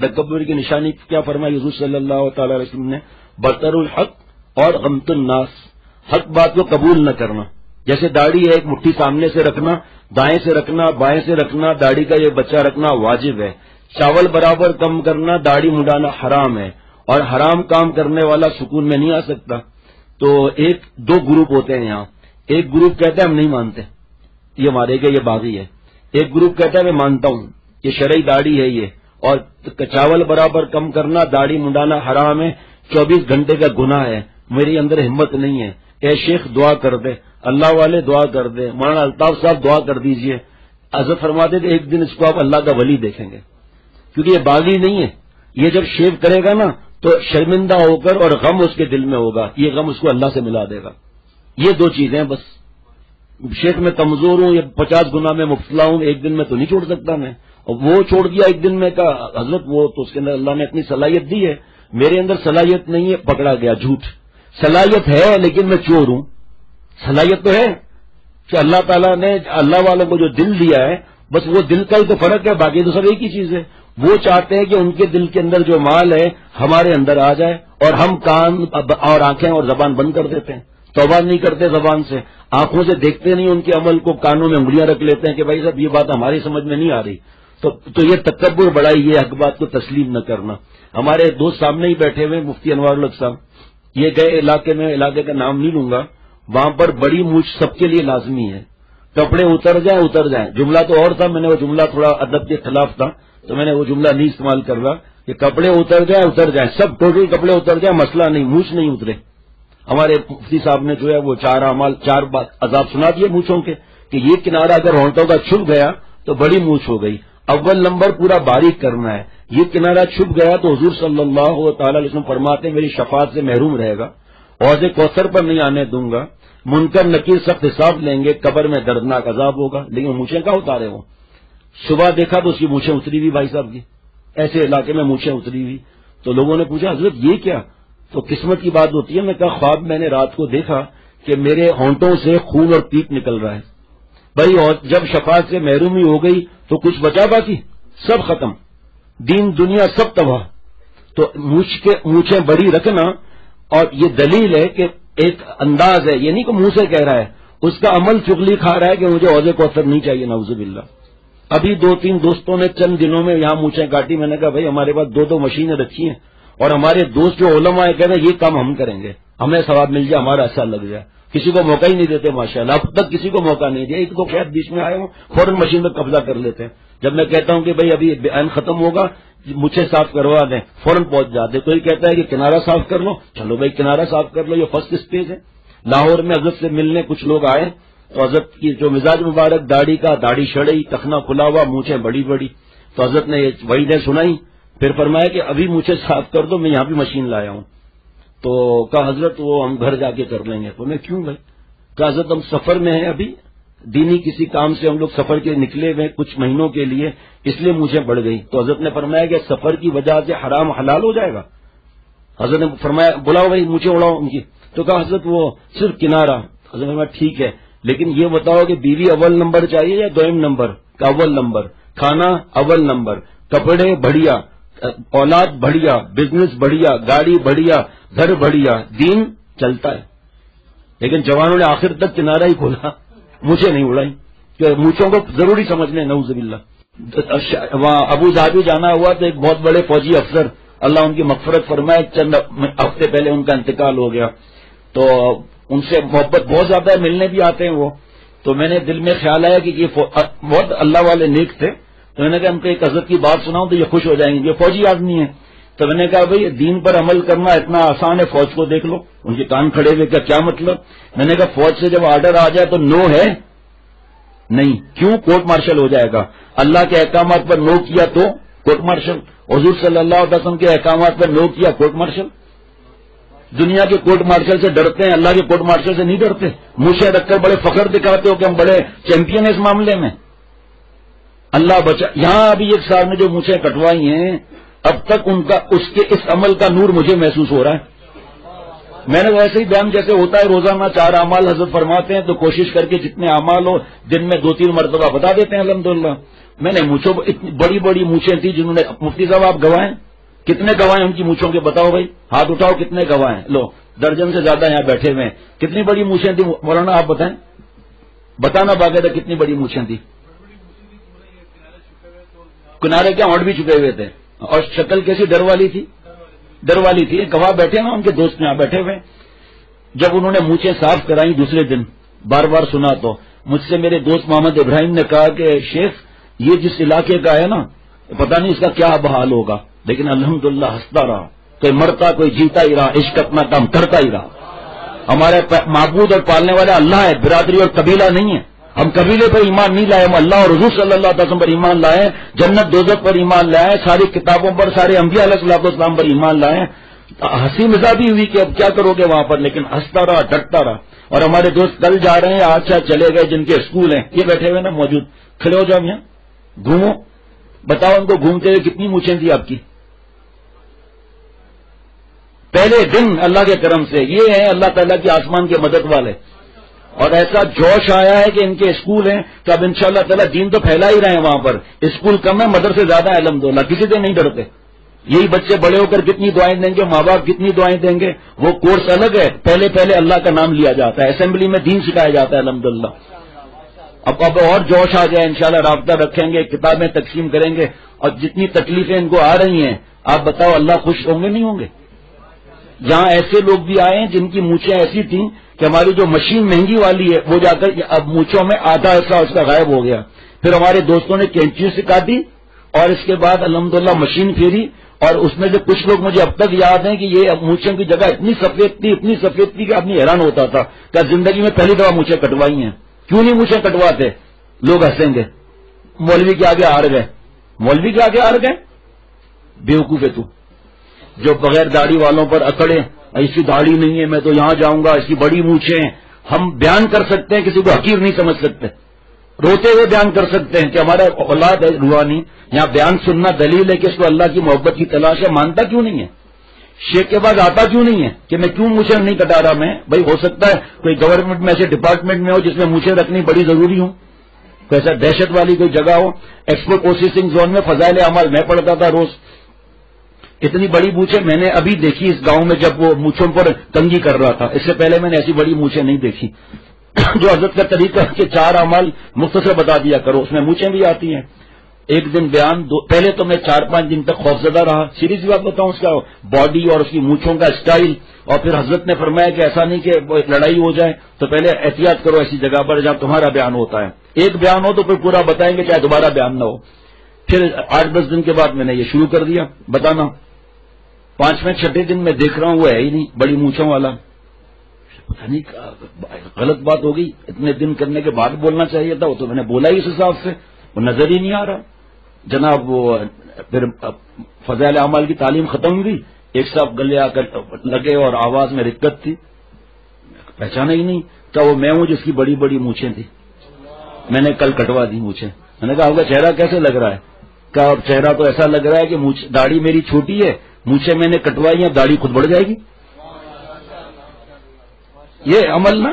تکبر کی نشانی کیا فرمائی حضور صلی اللہ تعالی علیہ وسلم نے؟ بطر الحق اور غمت الناس، حق بات کو قبول نہ کرنا. جیسے داڑھی ہے ایک مٹھی سامنے سے رکھنا، دائیں سے رکھنا، بائیں سے رکھنا، داڑھی کا یہ بچہ رکھنا واجب ہے. چاول برابر کم کرنا، داڑھی مڈانا حرام ہے، اور حرام کام کرنے والا سکون میں نہیں آ سکتا. تو دو گروپ ہوتے ہیں یہاں. ایک گروپ کہتا ہے ہم نہیں مانتے، یہ مارے گا، یہ باغی ہے. ایک گروپ کہتا ہے میں مانتا ہوں، یہ شرعی داڑھی ہے یہ، اور چاول برابر کم کرنا، داڑھی منڈانا حرام ہے، 24 گھنٹے کا گناہ ہے، میری اندر ہمت نہیں ہے. اے شیخ دعا کر دے، اللہ والے دعا کر دے، مولانا الطاف صاحب دعا کر دیجئے. حضرت فرماتے تھے ایک دن اس کو آپ اللہ کا ولی دیکھیں گے، کیونکہ یہ باغی نہیں ہے. یہ جب شیو کرے گا نا تو شرمندہ ہو کر اور غم اس کے دل میں ہوگا، یہ غم اس کو اللہ سے ملا دے گا. یہ دو چیزیں بس. شیخ میں کمزور ہوں یا 50 گناہ میں مبتلا ہوں، ایک دن میں تو نہیں چھوڑ سکتا میں. اور وہ چھوڑ دیا ایک دن میں کا حضرت، وہ تو اس کے اندر اللہ نے اپنی صلاحیت دی ہے، میرے اندر صلاحیت نہیں ہے، پکڑا گیا. جھوٹ. صلاحیت ہے لیکن میں چور ہوں. صلاحیت تو ہے کہ اللہ تعالیٰ نے اللہ والوں کو جو دل دیا ہے، بس وہ دل کا ہی تو فرق ہے، باقی تو سب ایک ہی چیز ہے. وہ چاہتے ہیں کہ ان کے دل کے اندر جو مال ہے ہمارے اندر آ جائے، اور ہم کان اور آنکھیں اور زبان بند کر دیتے ہیں. توبہ نہیں کرتے زبان سے، آنکھوں سے دیکھتے نہیں ان کے عمل کو، کانوں میں انگلیاں رکھ لیتے ہیں کہ بھائی صاحب یہ بات ہماری سمجھ میں نہیں آ رہی. تو یہ تکبر بڑائی، یہ حق بات کو تسلیم نہ کرنا. ہمارے دوست سامنے ہی بیٹھے ہوئے مفتی انوار الحق صاحب، یہ گئے علاقے میں، علاقے کا نام نہیں لوں گا، وہاں پر بڑی مونچھ سب کے لیے لازمی ہے. کپڑے اتر جائیں. جملہ تو اور تھا، میں نے وہ جملہ تھوڑا ادب کے خلاف تھا تو میں نے وہ جملہ نہیں استعمال کر رہا کہ کپڑے اتر جائیں، سب ٹوٹل کپڑے اتر جائیں، مسئلہ نہیں، مونچھ نہیں اترے. ہمارے مفتی صاحب نے جو ہے وہ 4 بات عذاب سنا دیے مونچھوں کے کہ یہ کنارہ اگر ہونٹوں کا چھپ گیا تو بڑی مونچھ ہو گئی. اول نمبر پورا باریک کرنا ہے. یہ کنارہ چھپ گیا تو حضور صلی اللہ تعالی علیہ وسلم فرماتے ہیں میری شفاعت سے محروم رہے گا، حوض کوثر پر نہیں آنے دوں گا، منکر نکیر سخت حساب لیں گے، قبر میں دردناک عذاب ہوگا. لیکن مونچھیں کہاں اتارے وہ؟ صبح دیکھا تو اس کی مونچھیں اتری ہوئی، بھائی صاحب کی ایسے علاقے میں مونچھیں اتری ہوئی. تو لوگوں نے پوچھا حضرت یہ کیا؟ تو قسمت کی بات ہوتی ہے. میں کہا خواب میں نے رات کو دیکھا کہ میرے ہونٹوں سے خون اور پیپ نکل رہا ہے. بھائی اور جب شفاعت سے محرومی ہو گئی تو کچھ بچا باقی؟ سب ختم، دین دنیا سب تباہ. تو مونچھیں بڑی رکھنا، اور یہ دلیل ہے کہ ایک انداز ہے، یہ نہیں کہ منہ سے کہہ رہا ہے، اس کا عمل چغلی کھا رہا ہے کہ مجھے حوض کوثر نہیں چاہیے، نعوذ باللہ. ابھی 2-3 دوستوں نے چند دنوں میں یہاں مونچھیں کاٹی. میں نے کہا بھائی ہمارے پاس 2 مشینیں رکھی ہیں، اور ہمارے دوست جو علماء کہہ رہے ہیں یہ کام ہم کریں گے، ہمیں ثواب مل جائے، ہمارا اثر لگ جائے. کسی کو موقع ہی نہیں دیتے ماشاءاللہ، اب تک کسی کو موقع نہیں دیا. ایک تو خیر بیچ میں آئے ہوں فوراً مشین پہ قبضہ کر لیتے ہیں. جب میں کہتا ہوں کہ بھائی ابھی بیان ختم ہوگا مجھے صاف کروا دیں، فوراً پہنچ جاتے. کوئی کہتا ہے کہ کنارہ صاف کر لو، چلو بھائی کنارہ صاف کر لو، یہ فرسٹ اسٹیج ہے. لاہور میں حضرت سے ملنے کچھ لوگ آئے تو حضرت کی جو مزاج مبارک داڑھی شڑئی، ٹخنا کھلا ہوا، مونچھیں بڑی بڑی. تو حضرت نے وہی نے سنائی، پھر فرمایا کہ ابھی مجھے صاف کر دو، میں یہاں بھی مشین لایا ہوں. تو کہا حضرت وہ ہم گھر جا کے کر لیں گے. تو میں کیوں بھائی؟ کہا حضرت ہم سفر میں ہیں، ابھی دینی کسی کام سے ہم لوگ سفر کے نکلے ہوئے کچھ مہینوں کے لیے، اس لیے مجھے بڑھ گئی. تو حضرت نے فرمایا کہ سفر کی وجہ سے حرام حلال ہو جائے گا. حضرت نے فرمایا بلاؤ بھائی مجھے اڑاؤ ان کی. تو کہا حضرت وہ صرف کنارہ. حضرت نے فرمایا ٹھیک ہے، لیکن یہ بتاؤ کہ بیوی اول نمبر چاہیے یا دوئم نمبر؟ کا اول نمبر. کھانا اول نمبر، کپڑے بڑھیا، اولاد بڑھیا، بزنس بڑھیا، گاڑی بڑھیا، گھر بڑھیا، دین چلتا ہے. لیکن جوانوں نے آخر تک کنارہ ہی کھولا، مجھے نہیں اڑائی کہ مونچھوں کو ضروری سمجھ لیں، نعوذ باللہ. وہاں ابو ظہبی جانا ہوا تو ایک بہت بڑے فوجی افسر، اللہ ان کی مغفرت فرمائے، چند ہفتے پہلے ان کا انتقال ہو گیا. تو ان سے محبت بہت زیادہ ہے، ملنے بھی آتے ہیں وہ. تو میں نے دل میں خیال آیا کہ یہ بہت اللہ والے نیک تھے. تو میں نے کہا ان کو ایک حضرت کی بات سناؤں تو یہ خوش ہو جائیں گے، یہ فوجی آدمی ہیں. تو میں نے کہا بھئی دین پر عمل کرنا اتنا آسان ہے، فوج کو دیکھ لو. ان کے کان کھڑے ہوئے کیا مطلب؟ میں نے کہا فوج سے جب آرڈر آ جائے تو نو ہے نہیں، کیوں؟ کورٹ مارشل ہو جائے گا. اللہ کے احکامات پر نو کیا تو کورٹ مارشل، حضور صلی اللہ علیہ وسلم کے احکامات پر نو کیا کورٹ مارشل. دنیا کے کورٹ مارشل سے ڈرتے ہیں، اللہ کے کورٹ مارشل سے نہیں ڈرتے. منہ رکھ کر بڑے فخر دکھاتے ہو کہ ہم بڑے چیمپئن ہیں اس معاملے میں. اللہ بچا. یہاں ابھی ایک صاحب نے جو مونچھیں کٹوائی ہیں، اب تک ان کا اس عمل کا نور مجھے محسوس ہو رہا ہے. میں نے ویسے ہی بیان جیسے ہوتا ہے روزانہ 4 اعمال حضرت فرماتے ہیں، تو کوشش کر کے جتنے اعمال ہو دن میں 2-3 مرتبہ بتا دیتے ہیں الحمدللہ. میں نے مونچھوں اتنی بڑی بڑی مونچھیں تھی جنہوں نے، مفتی صاحب آپ گواہ ہیں، کتنے گواہ ہیں ان کی مونچھوں کے؟ بتاؤ بھائی، ہاتھ اٹھاؤ کتنے گواہ ہیں؟ لو درجن سے زیادہ یہاں بیٹھے ہوئے ہیں. کتنی بڑی مونچھیں تھی مولانا؟ آپ بتائیں، بتانا باقاعدہ کتنی بڑی مونچھیں تھی؟ کنارے کیا ہونٹ بھی چکے ہوئے تھے. اور شکل کیسی؟ ڈر والی تھی، ڈر والی تھی. گواہ بیٹھے نا ان کے دوست یہاں بیٹھے ہوئے. جب انہوں نے مونچھیں صاف کرائیں دوسرے دن، بار بار سنا تو مجھ سے میرے دوست محمد ابراہیم نے کہا کہ شیخ یہ جس علاقے کا ہے نا پتہ نہیں اس کا کیا بحال ہوگا، لیکن الحمدللہ ہنستا رہا. کوئی مرتا کوئی جیتا ہی رہا، عشق اپنا کام کرتا ہی رہا. ہمارے معبود اور پالنے والا اللہ ہے، برادری اور قبیلہ نہیں ہے. ہم قبیلے پر ایمان نہیں لائے، ہم اللہ اور حضور صلی اللہ علیہ وسلم پر ایمان لائے، جنت دوزخ پر ایمان لائے، ساری کتابوں پر، سارے انبیاء علیہ الصلوۃ والسلام پر ایمان لائے. ہنسی مزاح بھی ہوئی کہ اب کیا کرو گے وہاں پر، لیکن ہنستا رہا، ڈٹتا رہا. اور ہمارے دوست کل جا رہے ہیں، آج شاید چلے گئے، جن کے اسکول ہیں یہ بیٹھے ہوئے نا موجود. کھڑے ہو جاؤ یہاں، گھومو، بتاؤ ان کو گھومتے ہوئے کتنی مونچھیں تھی آپ کی پہلے دن؟ اللہ کے کرم سے یہ ہیں اللہ تعالیٰ کی آسمان کے مدد والے. اور ایسا جوش آیا ہے کہ ان کے اسکول ہیں کہ اب انشاءاللہ تعالیٰ دین تو پھیلا ہی رہے ہیں وہاں پر. اسکول کم ہے، مدرسے زیادہ ہے الحمدللہ، کسی سے نہیں ڈرتے. یہی بچے بڑے ہو کر کتنی دعائیں دیں گے، ماں باپ کتنی دعائیں دیں گے. وہ کورس الگ ہے، پہلے پہلے اللہ کا نام لیا جاتا ہے، اسمبلی میں دین سکھایا جاتا ہے الحمدللہ. اب اور جوش آ جائے انشاءاللہ، رابطہ رکھیں گے، کتابیں تقسیم کریں گے. اور جتنی تکلیفیں ان کو آ رہی ہیں آپ بتاؤ اللہ خوش ہوں گے نہیں ہوں گے؟ جہاں ایسے لوگ بھی آئے ہیں جن کی مونچھیں ایسی تھیں کہ ہماری جو مشین مہنگی والی ہے وہ جا کر اب مونچھوں میں آدھا حصہ اس کا غائب ہو گیا. پھر ہمارے دوستوں نے کینچیوں سے کاٹی اور اس کے بعد الحمدللہ مشین پھیری. اور اس میں سے کچھ لوگ مجھے اب تک یاد ہیں کہ یہ مونچھوں کی جگہ اتنی سفید تھی کہ آدمی حیران ہوتا تھا کہ زندگی میں پہلی دفعہ مونچھیں کٹوائی ہیں. کیوں نہیں مونچھیں کٹواتے؟ لوگ ہنسیں گے، مولوی کے آگے ہار گئے. مولوی کے آگے ہار گئے؟ بیوقوف ہے تو جو بغیر داڑھی والوں پر اکڑے، اس کی داڑھی نہیں ہے میں تو یہاں جاؤں گا، اس کی بڑی مونچھیں ہیں. ہم بیان کر سکتے ہیں، کسی کو حقیر نہیں سمجھ سکتے، روتے ہوئے بیان کر سکتے ہیں کہ ہمارا اولاد ہے روحانی. یہاں بیان سننا دلیل ہے کہ اس کو اللہ کی محبت کی تلاش ہے. مانتا کیوں نہیں ہے؟ شیخ کے بعد آتا کیوں نہیں ہے کہ میں کیوں مونچھیں نہیں کٹا رہا؟ میں بھائی ہو سکتا ہے کوئی گورنمنٹ میں ایسے ڈپارٹمنٹ میں ہو جس میں مونچھیں رکھنی بڑی ضروری ہو، کوئی ایسا دہشت والی کوئی جگہ ہو. ایکسپورٹ پروسیسنگ زون میں فضائل اعمال میں پڑھتا تھا روز. اتنی بڑی مونچھیں میں نے ابھی دیکھی اس گاؤں میں جب وہ مونچھوں پر تنگی کر رہا تھا. اس سے پہلے میں نے ایسی بڑی مونچھیں نہیں دیکھی. جو حضرت کا طریقہ کہ 4 اعمال مختصر بتا دیا کرو، اس میں مونچھیں بھی آتی ہیں. ایک دن بیان پہلے تو میں 4-5 دن تک خوفزدہ رہا. سیریز بات بتاؤں، اس کا باڈی اور اس کی مونچھوں کا اسٹائل. اور پھر حضرت نے فرمایا کہ ایسا نہیں کہ لڑائی ہو جائے تو پہلے احتیاط کرو ایسی جگہ پر جہاں تمہارا بیان ہوتا ہے. ایک بیان ہو تو پھر پورا بتائیں گے چاہے دوبارہ بیان نہ ہو. پھر 8-10 دن کے بعد میں نے یہ شروع کر دیا بتانا. 5ویں-6 دن میں دیکھ رہا ہوں وہ ہے ہی نہیں بڑی مونچھوں والا. پتہ نہیں غلط بات ہو گئی، اتنے دن کرنے کے بعد بولنا چاہیے تھا. وہ تو میں نے بولا ہی اس حساب سے، وہ نظر ہی نہیں آ رہا. جناب وہ پھر فضائل اعمال کی تعلیم ختم ہوئی، ایک صاحب گلے آ کر لگے اور آواز میں رکت تھی، پہچانا ہی نہیں. کیا وہ میں ہوں جس کی بڑی بڑی مونچھیں تھی؟ میں نے کل کٹوا دی مونچھیں. میں نے کہا ہوگا چہرہ کیسے لگ رہا ہے؟ کہا چہرہ تو ایسا لگ رہا ہے کہ داڑھی میری چھوٹی ہے، مونچھیں میں نے کٹوائی ہیں، داڑھی خود بڑھ جائے گی. یہ عمل نا